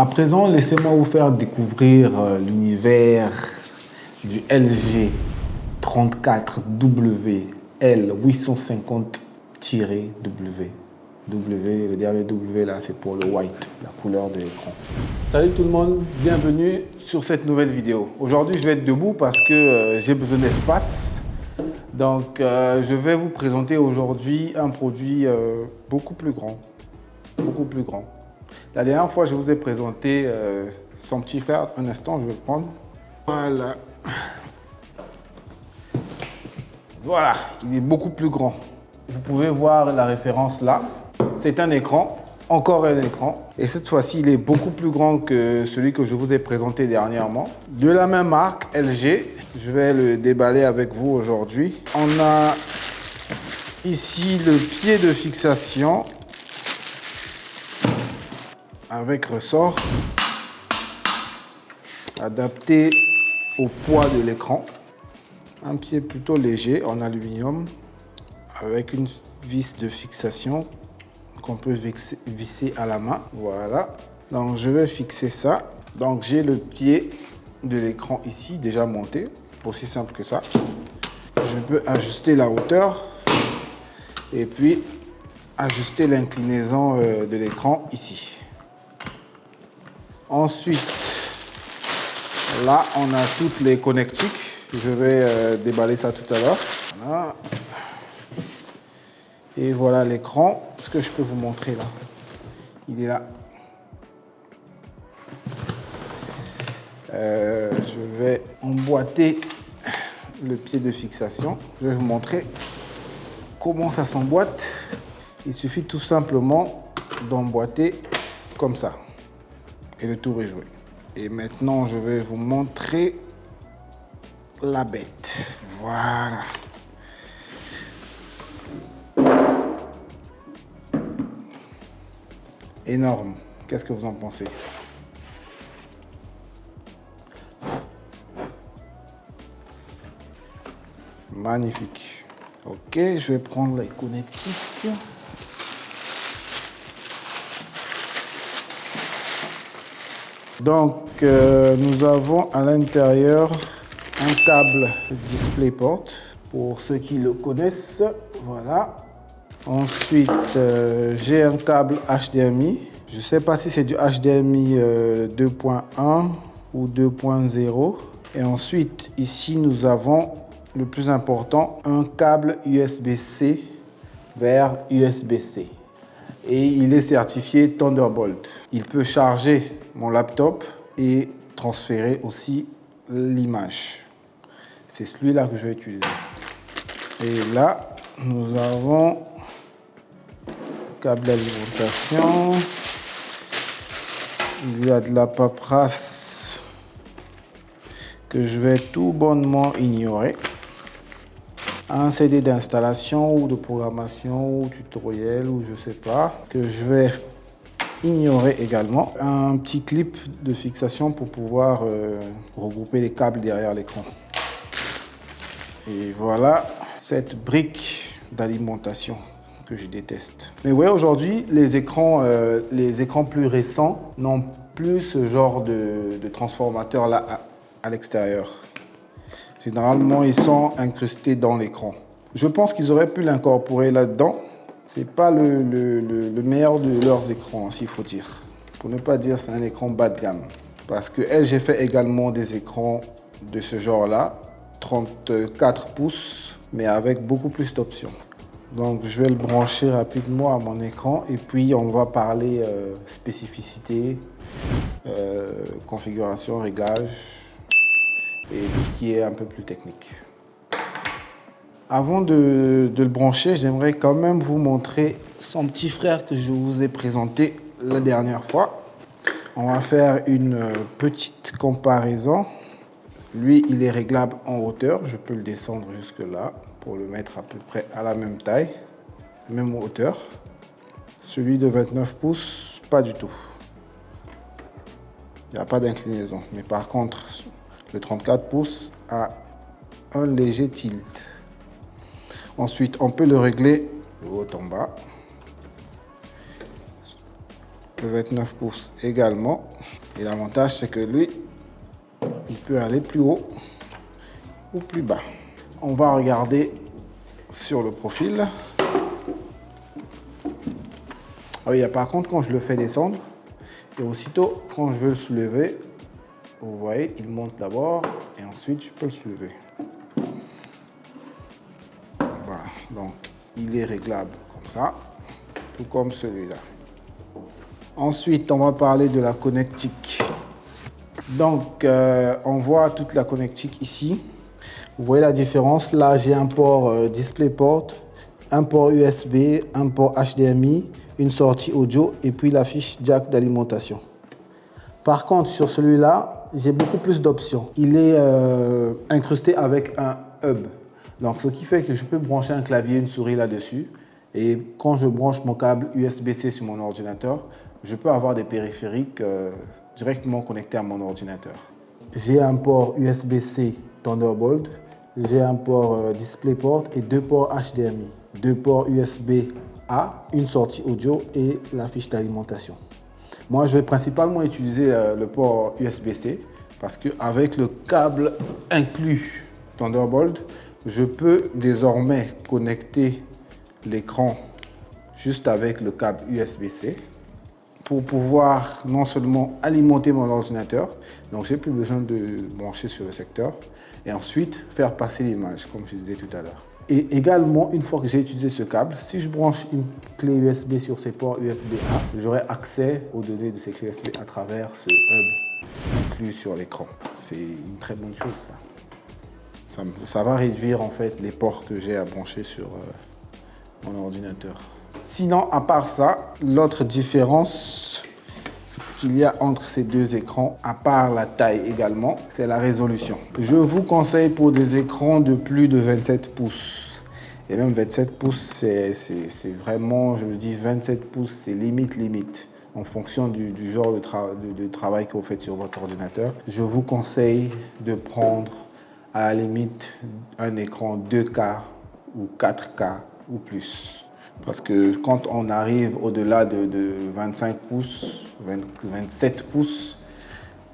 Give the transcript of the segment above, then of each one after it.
À présent, laissez-moi vous faire découvrir l'univers du LG 34WL850-W. Le dernier W là, c'est pour le white, la couleur de l'écran. Salut tout le monde, bienvenue sur cette nouvelle vidéo. Aujourd'hui, je vais être debout parce que j'ai besoin d'espace. Donc, je vais vous présenter aujourd'hui un produit beaucoup plus grand. Beaucoup plus grand. La dernière fois, je vous ai présenté son petit frère. Un instant, je vais le prendre. Voilà. Voilà, il est beaucoup plus grand. Vous pouvez voir la référence là. C'est un écran, encore un écran. Et cette fois-ci, il est beaucoup plus grand que celui que je vous ai présenté dernièrement. De la même marque, LG. Je vais le déballer avec vous aujourd'hui. On a ici le pied de fixation avec ressort adapté au poids de l'écran. Un pied plutôt léger en aluminium avec une vis de fixation qu'on peut visser à la main. Voilà. Donc je vais fixer ça. Donc j'ai le pied de l'écran ici déjà monté. Aussi simple que ça. Je peux ajuster la hauteur et puis ajuster l'inclinaison de l'écran ici. Ensuite, là on a toutes les connectiques. Je vais déballer ça tout à l'heure. Voilà. Et voilà l'écran. Ce que je peux vous montrer là. Il est là. Je vais emboîter le pied de fixation. Je vais vous montrer comment ça s'emboîte. Il suffit tout simplement d'emboîter comme ça. Et le tour est joué. Et maintenant, je vais vous montrer la bête. Voilà. Énorme. Qu'est-ce que vous en pensez? Magnifique. Ok, je vais prendre les connectiques. Donc, nous avons à l'intérieur un câble DisplayPort, pour ceux qui le connaissent. Voilà. Ensuite, j'ai un câble HDMI. Je ne sais pas si c'est du HDMI 2.1 ou 2.0. Et ensuite, ici, nous avons le plus important, un câble USB-C vers USB-C. Et il est certifié Thunderbolt. Il peut charger mon laptop et transférer aussi l'image. C'est celui-là que je vais utiliser. Et là, nous avons câble d'alimentation. Il y a de la paperasse que je vais tout bonnement ignorer. Un CD d'installation ou de programmation ou tutoriel ou je sais pas que je vais ignorer également. Un petit clip de fixation pour pouvoir regrouper les câbles derrière l'écran. Et voilà cette brique d'alimentation que je déteste. Mais ouais, aujourd'hui, les écrans plus récents n'ont plus ce genre de transformateur là à l'extérieur. Généralement, ils sont incrustés dans l'écran. Je pense qu'ils auraient pu l'incorporer là-dedans. C'est pas le meilleur de leurs écrans, s'il faut dire. Pour ne pas dire c'est un écran bas de gamme. Parce que j'ai fait également des écrans de ce genre-là, 34 pouces, mais avec beaucoup plus d'options. Donc je vais le brancher rapidement à mon écran et puis on va parler spécificité, configuration, réglage et tout ce qui est un peu plus technique. Avant de le brancher, j'aimerais quand même vous montrer son petit frère que je vous ai présenté la dernière fois. On va faire une petite comparaison. Lui, il est réglable en hauteur. Je peux le descendre jusque là pour le mettre à peu près à la même taille, même hauteur. Celui de 29 pouces, pas du tout. Il n'y a pas d'inclinaison. Mais par contre, le 34 pouces a un léger tilt. Ensuite, on peut le régler de haut en bas. le 29 pouces également. Et l'avantage, c'est que lui, il peut aller plus haut ou plus bas. On va regarder sur le profil. Ah oui, par contre, quand je le fais descendre, et aussitôt, quand je veux le soulever, vous voyez, il monte d'abord et ensuite, je peux le soulever. Voilà, donc il est réglable comme ça, tout comme celui-là. Ensuite, on va parler de la connectique. Donc, on voit toute la connectique ici. Vous voyez la différence? Là, j'ai un port DisplayPort, un port USB, un port HDMI, une sortie audio et puis la fiche jack d'alimentation. Par contre, sur celui-là, j'ai beaucoup plus d'options. Il est incrusté avec un hub. Donc, ce qui fait que je peux brancher un clavier, une souris là-dessus. Et quand je branche mon câble USB-C sur mon ordinateur, je peux avoir des périphériques directement connectés à mon ordinateur. J'ai un port USB-C Thunderbolt, j'ai un port DisplayPort et deux ports HDMI. Deux ports USB-A, une sortie audio et la fiche d'alimentation. Moi, je vais principalement utiliser le port USB-C parce qu'avec le câble inclus Thunderbolt, je peux désormais connecter l'écran juste avec le câble USB-C pour pouvoir non seulement alimenter mon ordinateur, donc j'ai plus besoin de brancher sur le secteur, et ensuite faire passer l'image, comme je disais tout à l'heure. Et également, une fois que j'ai utilisé ce câble, si je branche une clé USB sur ces ports USB-A, j'aurai accès aux données de ces clés USB à travers ce hub inclus sur l'écran. C'est une très bonne chose, ça. Ça va réduire en fait les ports que j'ai à brancher sur mon ordinateur. Sinon, à part ça, l'autre différence qu'il y a entre ces deux écrans, à part la taille également, c'est la résolution. Je vous conseille pour des écrans de plus de 27 pouces. Et même 27 pouces, c'est vraiment, je le dis, 27 pouces, c'est limite. En fonction du genre de travail que vous faites sur votre ordinateur, je vous conseille de prendre à la limite un écran 2K ou 4K ou plus. Parce que quand on arrive au-delà de 25 pouces, 27 pouces,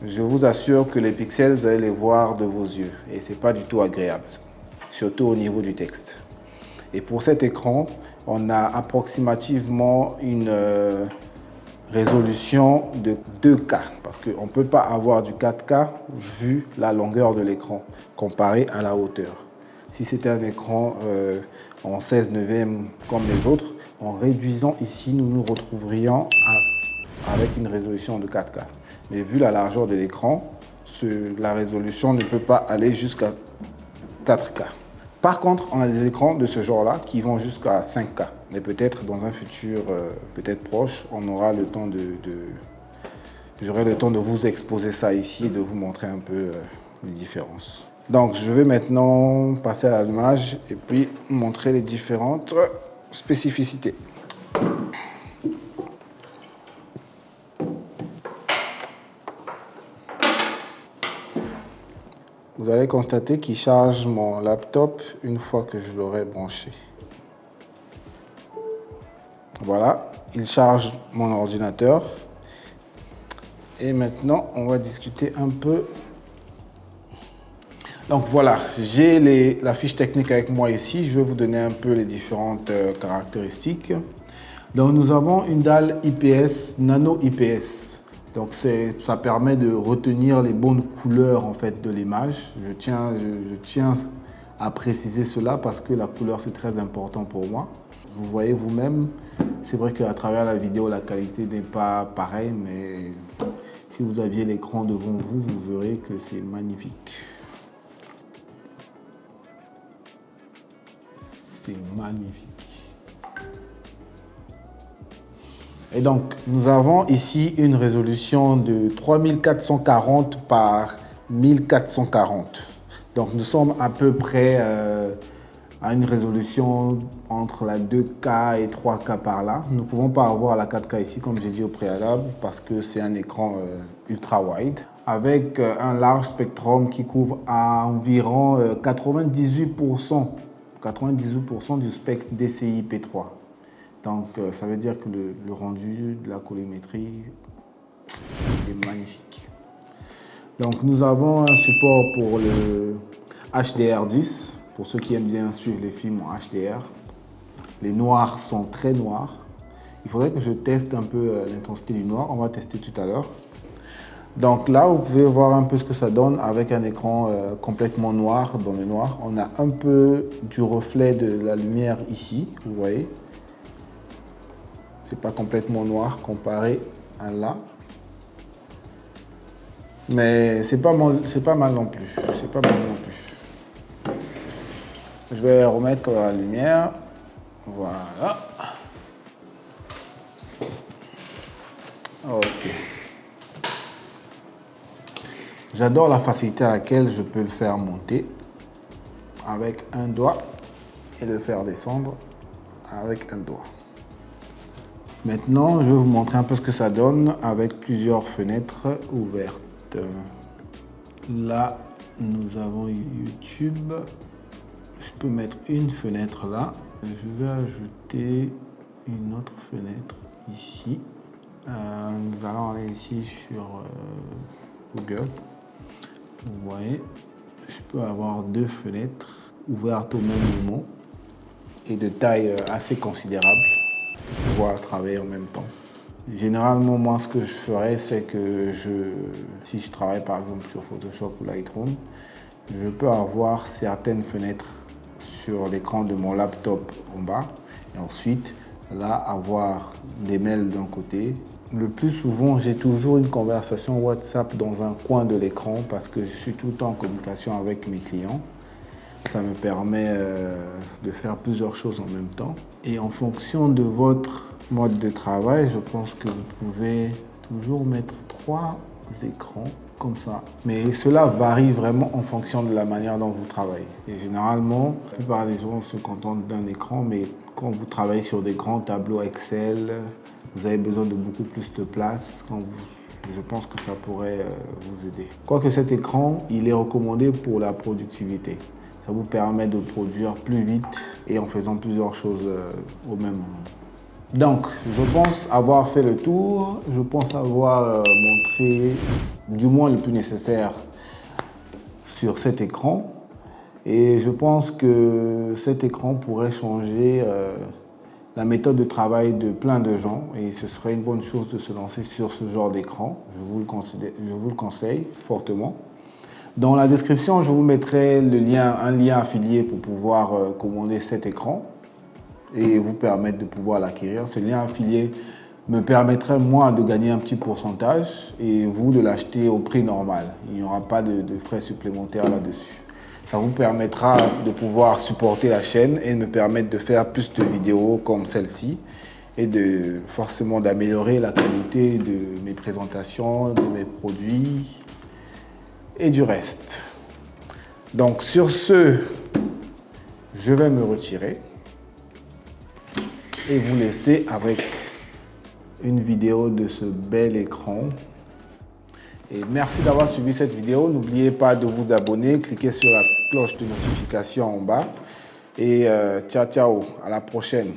je vous assure que les pixels, vous allez les voir de vos yeux. Et ce n'est pas du tout agréable, surtout au niveau du texte. Et pour cet écran, on a approximativement une résolution de 2K. Parce qu'on ne peut pas avoir du 4K vu la longueur de l'écran comparé à la hauteur. Si c'était un écran en 16 neuvième comme les autres, en réduisant ici, nous nous retrouverions avec une résolution de 4K. Mais vu la largeur de l'écran, la résolution ne peut pas aller jusqu'à 4K. Par contre, on a des écrans de ce genre-là qui vont jusqu'à 5K. Mais peut-être dans un futur peut-être proche, on aura le temps j'aurai le temps de vous exposer ça ici et de vous montrer un peu les différences. Donc, je vais maintenant passer à l'image et puis montrer les différentes spécificités. Vous allez constater qu'il charge mon laptop une fois que je l'aurai branché. Voilà, il charge mon ordinateur. Et maintenant, on va discuter un peu. Donc voilà, j'ai la fiche technique avec moi ici. Je vais vous donner un peu les différentes caractéristiques. Donc nous avons une dalle IPS, nano IPS. Donc ça permet de retenir les bonnes couleurs en fait de l'image. Je tiens à préciser cela parce que la couleur c'est très important pour moi. Vous voyez vous-même, c'est vrai qu'à travers la vidéo la qualité n'est pas pareille, mais si vous aviez l'écran devant vous, vous verrez que c'est magnifique. C'est magnifique. Et donc, nous avons ici une résolution de 3440 par 1440. Donc, nous sommes à peu près à une résolution entre la 2K et 3K par là. Nous ne pouvons pas avoir la 4K ici, comme j'ai dit au préalable, parce que c'est un écran ultra wide, avec un large spectrum qui couvre à environ 98% du spectre DCI-P3. Donc ça veut dire que le rendu de la colorimétrie est magnifique. Donc nous avons un support pour le HDR10, pour ceux qui aiment bien suivre les films en HDR. Les noirs sont très noirs. Il faudrait que je teste un peu l'intensité du noir. On va tester tout à l'heure. Donc là, vous pouvez voir un peu ce que ça donne avec un écran complètement noir. Dans le noir, on a un peu du reflet de la lumière ici, vous voyez. C'est pas complètement noir comparé à là. Mais c'est pas mal non plus. C'est pas mal non plus. Je vais remettre la lumière. Voilà. Ok. J'adore la facilité à laquelle je peux le faire monter avec un doigt et le faire descendre avec un doigt. Maintenant, je vais vous montrer un peu ce que ça donne avec plusieurs fenêtres ouvertes. Là, nous avons YouTube. Je peux mettre une fenêtre là. Je vais ajouter une autre fenêtre ici. Nous allons aller ici sur Google. Vous voyez, je peux avoir deux fenêtres ouvertes au même moment et de taille assez considérable pour pouvoir travailler en même temps. Généralement, moi, ce que je ferais, c'est que si je travaille par exemple sur Photoshop ou Lightroom, je peux avoir certaines fenêtres sur l'écran de mon laptop en bas et ensuite, là, avoir des mails d'un côté. Le plus souvent, j'ai toujours une conversation WhatsApp dans un coin de l'écran parce que je suis tout le temps en communication avec mes clients. Ça me permet de faire plusieurs choses en même temps. Et en fonction de votre mode de travail, je pense que vous pouvez toujours mettre 3 écrans comme ça. Mais cela varie vraiment en fonction de la manière dont vous travaillez. Et généralement, la plupart des gens se contentent d'un écran, mais quand vous travaillez sur des grands tableaux Excel, vous avez besoin de beaucoup plus de place. Je pense que ça pourrait vous aider. Quoique cet écran, il est recommandé pour la productivité. Ça vous permet de produire plus vite et en faisant plusieurs choses au même moment. Donc, je pense avoir fait le tour. Je pense avoir montré du moins le plus nécessaire sur cet écran. Et je pense que cet écran pourrait changer la méthode de travail de plein de gens. Et ce serait une bonne chose de se lancer sur ce genre d'écran. Je vous le conseille fortement. Dans la description, je vous mettrai un lien affilié pour pouvoir commander cet écran et vous permettre de pouvoir l'acquérir. Ce lien affilié me permettrait, moi, de gagner un petit pourcentage et vous de l'acheter au prix normal. Il n'y aura pas de frais supplémentaires là-dessus. Ça vous permettra de pouvoir supporter la chaîne et me permettre de faire plus de vidéos comme celle-ci et forcément d'améliorer la qualité de mes présentations, de mes produits et du reste. Donc sur ce, je vais me retirer et vous laisser avec une vidéo de ce bel écran. Et merci d'avoir suivi cette vidéo. N'oubliez pas de vous abonner, cliquez sur la cloche de notification en bas. Et ciao, ciao, à la prochaine.